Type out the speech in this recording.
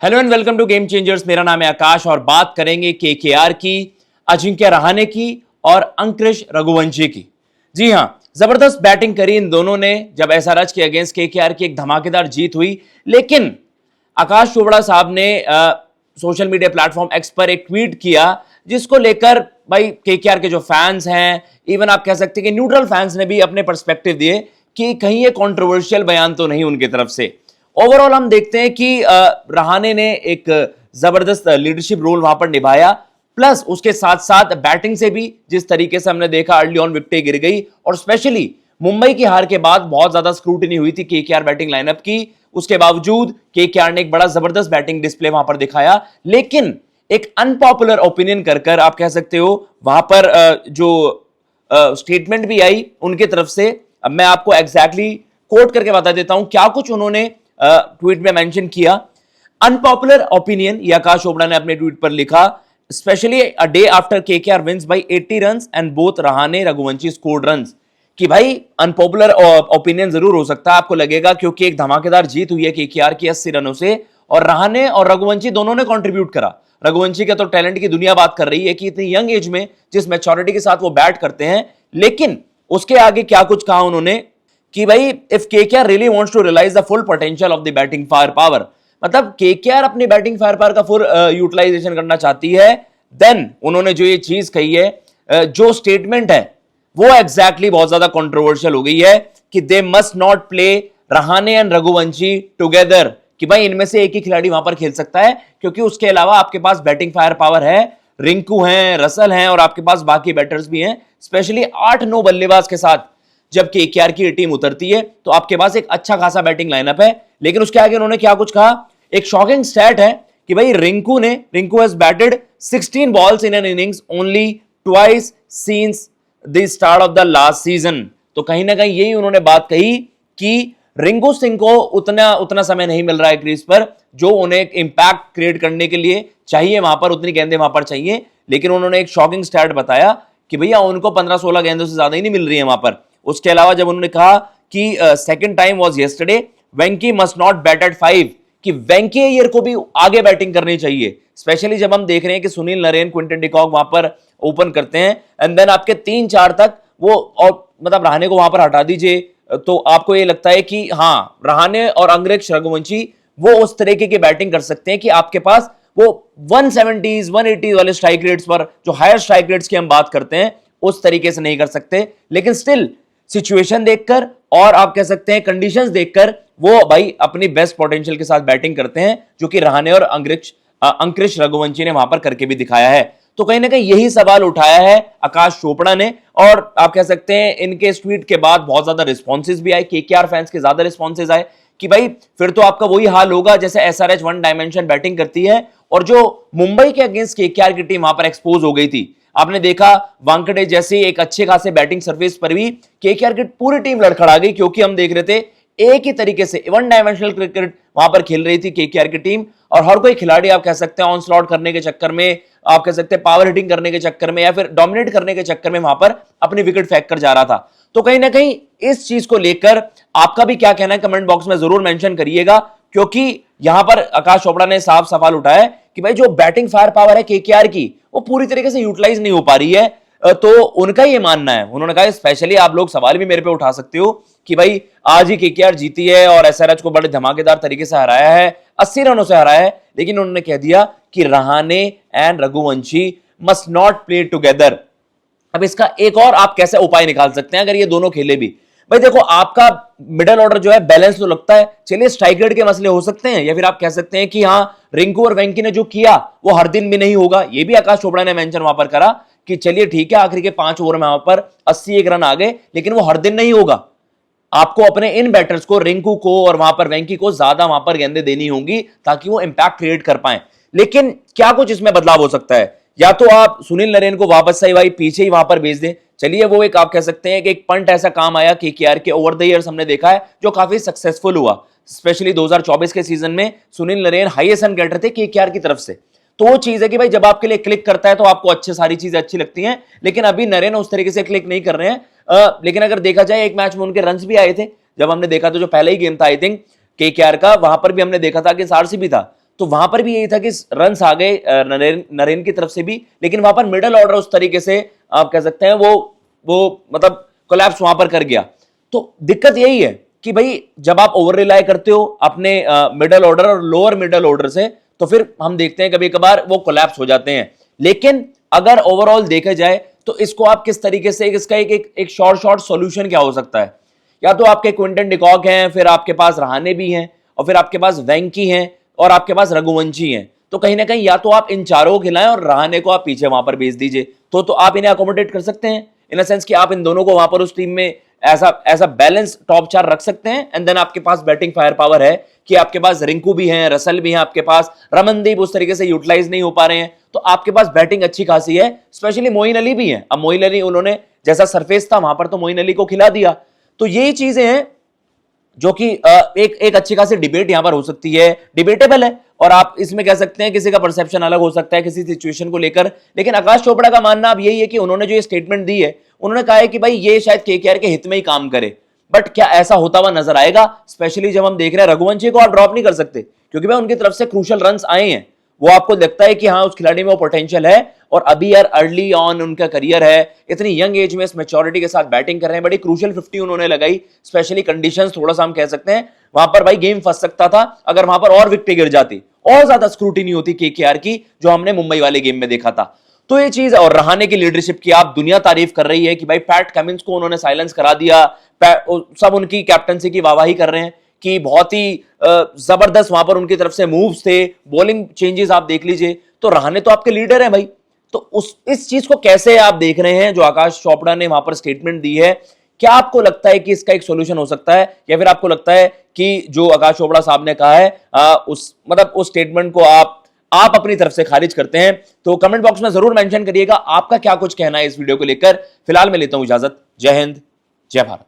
Hello and welcome to game changers. मेरा नाम है आकाश और बात करेंगे केकेआर की, अजिंक्य रहाणे की और अंकुरिश रघुवंशी की। जी हां, जबरदस्त बैटिंग करी इन दोनों ने जब एसआरएच के अगेंस्ट केकेआर की एक धमाकेदार जीत हुई। लेकिन आकाश चोपड़ा साहब ने सोशल मीडिया प्लेटफॉर्म एक्स पर एक ट्वीट किया जिसको लेकर भाई केकेआर के जो फैंस हैं, इवन आप कह सकते हैं कि न्यूट्रल फैंस ने भी अपने पर्सपेक्टिव दिए कि कहीं ये कंट्रोवर्शियल बयान तो नहीं उनकी तरफ से। ओवरऑल हम देखते हैं कि रहाणे ने एक जबरदस्त लीडरशिप रोल वहां पर निभाया, प्लस उसके साथ साथ बैटिंग से भी जिस तरीके से हमने देखा अर्ली ऑन विकेटें गिर गई और स्पेशली मुंबई की हार के बाद बहुत ज्यादा स्क्रूटिनी हुई थी केकेआर बैटिंग लाइनअप की। उसके बावजूद केकेआर ने एक बड़ा जबरदस्त बैटिंग डिस्प्ले वहां पर दिखाया, लेकिन एक अनपॉपुलर ओपिनियन कर आप कह सकते हो वहां पर जो स्टेटमेंट भी आई उनकी तरफ से। अब मैं आपको एग्जैक्टली कोट करके बता देता हूं क्या कुछ उन्होंने ट्वीट में मेंशन किया। अनपॉपुलर ओपिनियन ये आकाश चोपड़ा ने अपने ट्वीट पर लिखा, specially a day after KKR wins by 80 runs and both Rahane Raghuvanshi scored runs. कि भाई अनपॉपुलर ओपिनियन जरूर हो सकता है, आपको लगेगा क्योंकि एक धमाकेदार जीत हुई है केकेआर की 80 रनों से और रहाणे और रघुवंशी दोनों ने कंट्रीब्यूट करा। रघुवंशी का तो टैलेंट की दुनिया बात कर रही है कि इतनी यंग एज में जिस मैच्योरिटी के साथ वो बैट करते हैं, लेकिन उसके आगे क्या कुछ कहा उन्होंने कि भाई if KKR really wants to realise the full potential of the batting fire power, मतलब केकेआर अपनी बैटिंग फायर पावर का फुल यूटिलाइजेशन करना चाहती है, देन उन्होंने जो ये चीज कही है, जो स्टेटमेंट है वो एग्जैक्टली बहुत ज्यादा कंट्रोवर्शियल हो गई है कि they must not play Rahane and Raghuvanshi together, कि भाई इनमें से एक ही खिलाड़ी वहां पर खेल सकता है क्योंकि उसके अलावा आपके पास बैटिंग फायर पावर है, रिंकू हैं, रसल हैं और आपके पास बाकी बैटर्स भी हैं। स्पेशली 8-9 बल्लेबाज के साथ जब केकेआर की टीम उतरती है तो आपके पास एक अच्छा खासा बैटिंग लाइनअप है। लेकिन उसके आगे उन्होंने क्या कुछ कहा, एक शॉकिंग स्टैट है कि भाई Rinku has batted 16 balls in an innings only twice since the start of the last season. तो कहीं ना कहीं यही उन्होंने बात कही कि रिंकू सिंह को उतना समय नहीं मिल रहा है क्रीज पर जो उन्हें इंपैक्ट क्रिएट करने के लिए चाहिए, वहां पर उतनी गेंदें वहां पर चाहिए। लेकिन उन्होंने एक शॉकिंग स्टैट बताया कि भैया उनको 15-16 गेंदों से ज्यादा ही नहीं मिल रही है वहां पर। उसके अलावा जब उन्होंने कहा कि second time was yesterday, Venky must not bat at 5, कि वेंकी अय्यर को भी आगे बैटिंग करनी चाहिए, स्पेशली जब हम देख रहे हैं कि सुनील नरेन, क्विंटन डिकॉक वहां पर ओपन करते हैं एंड देन आपके 3-4 तक वो, और मतलब रहाणे को वहां पर हटा दीजिए तो आपको ये लगता है कि हाँ रहाणे और अंकुरिश रघुवंशी वो उस तरीके की बैटिंग कर सकते हैं कि आपके पास वो 170s 180 वाले स्ट्राइक रेट्स पर, जो हायर स्ट्राइक रेट्स की हम बात करते हैं, उस तरीके से नहीं कर सकते। लेकिन स्टिल सिचुएशन देखकर और आप कह सकते हैं कंडीशंस देखकर वो भाई अपनी बेस्ट पोटेंशियल के साथ बैटिंग करते हैं, जो कि रहाणे और अंकुरिश रघुवंशी ने वहां पर करके भी दिखाया है। तो कहीं ना कहीं यही सवाल उठाया है आकाश चोपड़ा ने और आप कह सकते हैं इनके इस ट्वीट के बाद बहुत ज्यादा रिस्पॉन्सेज भी आए, केकेआर फैंस के ज्यादा रिस्पॉन्सेज आए कि भाई फिर तो आपका वही हाल होगा जैसे एसआरएच वन डायमेंशन बैटिंग करती है और जो मुंबई के अगेंस्ट केकेआर की टीम वहां पर एक्सपोज हो गई थी। आपने देखा वानखेड़े जैसी एक अच्छे खासे बैटिंग सर्विस पर भी केकेआर की पूरी टीम लड़खड़ा गई क्योंकि हम देख रहे थे एक ही तरीके से वन डायमेंशनल क्रिकेट वहां पर खेल रही थी केकेआर की टीम और हर कोई खिलाड़ी आप कह सकते हैं ऑन स्लॉट करने के चक्कर में, आप कह सकते हैं पावर हिटिंग करने के चक्कर में या फिर डोमिनेट करने के चक्कर में वहां पर अपनी विकेट फेंक कर जा रहा था। तो कहीं ना कहीं इस चीज को लेकर आपका भी क्या कहना है कमेंट बॉक्स में जरूर मेंशन करिएगा, क्योंकि यहां पर आकाश चोपड़ा ने साफ सवाल उठाया कि भाई जो बैटिंग फायर पावर है केकेआर की वो पूरी तरीके से यूटिलाइज नहीं हो पा रही है। तो उनका ये मानना है, उन्होंने कहा स्पेशली आप लोग सवाल भी मेरे पे उठा सकते हो कि भाई आज ही केकेआर जीती है और एसआरएच को बड़े धमाकेदार तरीके से हराया है, 80 रनों से हराया है, लेकिन उन्होंने कह दिया कि Rahane and Raghuvanshi must not play together. अब इसका एक और आप कैसे उपाय निकाल सकते हैं अगर ये दोनों खेले भी। भाई देखो आपका मिडिल ऑर्डर जो है बैलेंस तो लगता है, चलिए स्ट्राइक रेट के मसले हो सकते हैं या फिर आप कह सकते हैं कि हाँ रिंकू और वेंकी ने जो किया वो हर दिन भी नहीं होगा, ये भी आकाश चोपड़ा ने मेंशन वहां पर करा कि चलिए ठीक है आखिरी के 5 ओवर में वहां पर 81 रन आ गए, लेकिन वो हर दिन नहीं होगा। आपको अपने इन बैटर्स को, रिंकू को और वहां पर वेंकी को ज्यादा वहां पर गेंदें देनी होंगी ताकि वो इंपैक्ट क्रिएट कर पाए। लेकिन क्या कुछ इसमें बदलाव हो सकता है, या तो आप सुनील नरेन को वापस से भाई पीछे ही वहां पर भेज दें, चलिए वो एक आप कह सकते हैं कि एक पंट ऐसा काम आया केकेआर के ओवर द ईयर्स हमने देखा है जो काफी सक्सेसफुल हुआ, स्पेशली 2024 के सीजन में Sunil Narine highest run getter थे केकेआर की तरफ से। तो वो चीज है कि भाई जब आपके लिए क्लिक करता है तो आपको अच्छी सारी चीजें अच्छी लगती हैं, लेकिन अभी नरेन उस तरीके से क्लिक नहीं कर रहे हैं। लेकिन अगर देखा जाए एक मैच में उनके रन्स भी आए थे, जब हमने देखा था जो पहला ही गेम था आई थिंक केकेआर का, वहां पर भी हमने देखा था कि आरसीबी था, तो वहां पर भी यही था कि रन्स आ गए नरेन की तरफ से भी, लेकिन वहां पर मिडल ऑर्डर उस तरीके से आप कह सकते हैं वो मतलब कोलैप्स वहां पर कर गया। तो दिक्कत यही है कि भाई जब आप ओवर रिलाय करते हो अपने मिडल ऑर्डर और लोअर मिडल ऑर्डर से, तो फिर हम देखते हैं कभी कभार वो कोलैप्स हो जाते हैं। लेकिन अगर ओवरऑल देखा जाए तो इसको आप किस तरीके से, इसका एक शॉर्ट सॉल्यूशन क्या हो सकता है? या तो आपके क्विंटन डिकॉक हैं, फिर आपके पास रहाणे भी हैं, और फिर आपके पास वेंकी हैं, और आपके पास रघुवंशी हैं। तो कहीं ना कहीं या तो आप इन चारों को खिलाएं और रहाणे को आप पीछे वहां पर भेज दीजिए, तो आप इन्हें अकोमोडेट कर सकते हैं इन अ सेंस कि आप इन दोनों को वहां पर उस टीम में ऐसा बैलेंस टॉप 4 रख सकते हैं। एंड देन आपके पास बैटिंग फायर पावर है कि आपके पास रिंकू भी हैं, रसल भी हैं, आपके पास रमनदीप उस तरीके से यूटिलाइज नहीं हो पा रहे हैं, तो आपके पास बैटिंग अच्छी खासी है। स्पेशली मोइन अली भी हैं। अब मोइन अली, उन्होंने जैसा सरफेस था वहां पर तो मोइन अली को खिला दिया। तो यही चीजें हैं जो कि एक अच्छी खासी डिबेट यहां पर हो सकती है, डिबेटेबल है, और आप इसमें कह सकते हैं किसी का परसेप्शन अलग हो सकता है किसी सिचुएशन को लेकर। लेकिन आकाश चोपड़ा का मानना अब यही है कि उन्होंने जो ये स्टेटमेंट दी है, उन्होंने कहा है कि भाई ये शायद केकेआर के हित में ही काम करे। बट क्या ऐसा होता हुआ नजर आएगा? स्पेशली जब हम देख रहे हैं रघुवंशी को आप ड्रॉप नहीं कर सकते, क्योंकि भाई उनकी तरफ से क्रूशल रन्स आए हैं। वो आपको लगता है कि हाँ उस खिलाड़ी में वो पोटेंशियल है, और अभी यार अर्ली ऑन उनका करियर है, इतनी यंग एज में इस मैच्योरिटी के साथ बैटिंग कर रहे हैं, बड़ी क्रूशल 50 उन्होंने लगाई। स्पेशली कंडीशंस थोड़ा सा हम कह सकते हैं वहां पर भाई गेम फंस सकता था अगर वहां पर और विकेटें गिर जाती, और ज्यादा स्क्रूटिनी होती केकेआर की, जो हमने मुंबई वाले गेम में देखा था। तो ये चीज, और रहाणे की लीडरशिप की आप दुनिया तारीफ कर रही है कि भाई पैट कमिंस को उन्होंने साइलेंस करा दिया, सब उनकी कैप्टनसी की वाहवाही कर रहे हैं कि बहुत ही जबरदस्त वहां पर उनकी तरफ से मूव्स थे, बॉलिंग चेंजेस आप देख लीजिए। तो रहाणे तो आपके लीडर है भाई। तो इस चीज को कैसे आप देख रहे हैं जो आकाश चोपड़ा ने वहां पर स्टेटमेंट दी है? क्या आपको लगता है कि इसका एक सॉल्यूशन हो सकता है, या फिर आपको लगता है कि जो आकाश चोपड़ा साहब ने कहा है उस स्टेटमेंट को आप अपनी तरफ से खारिज करते हैं? तो कमेंट बॉक्स में जरूर मेंशन करिएगा आपका क्या कुछ कहना है इस वीडियो को लेकर। फिलहाल मैं लेता हूं इजाजत। जय हिंद, जय भारत।